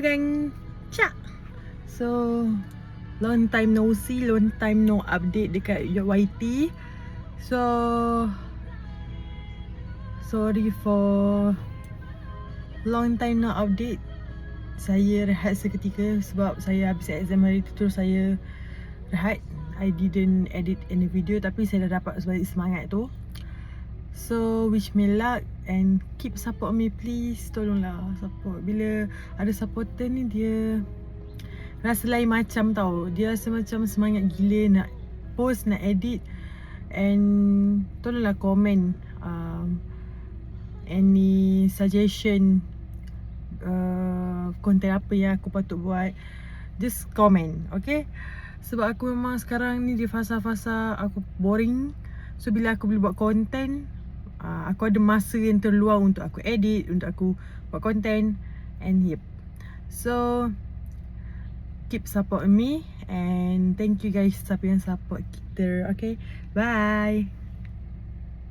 Gang Cak. So long time no see, long time no update dekat YT. So sorry for long time no update. Saya rehat seketika sebab saya habis exam hari tu, terus saya rehat. I didn't edit any video, tapi saya dah dapat balik semangat tu. So wish me luck and keep support me please. Tolonglah support. Bila ada supporter ni, dia rasa lain macam tau. Dia rasa macam semangat gila nak post, nak edit. And tolonglah komen any suggestion, konten apa yang aku patut buat. Just comment, okay? Sebab aku memang sekarang ni di fasa-fasa aku boring. So bila aku boleh buat konten, aku ada masa yang terluang untuk aku edit, untuk aku buat konten. And yep, so keep support me and thank you guys siapa yang support kita. Okay, bye.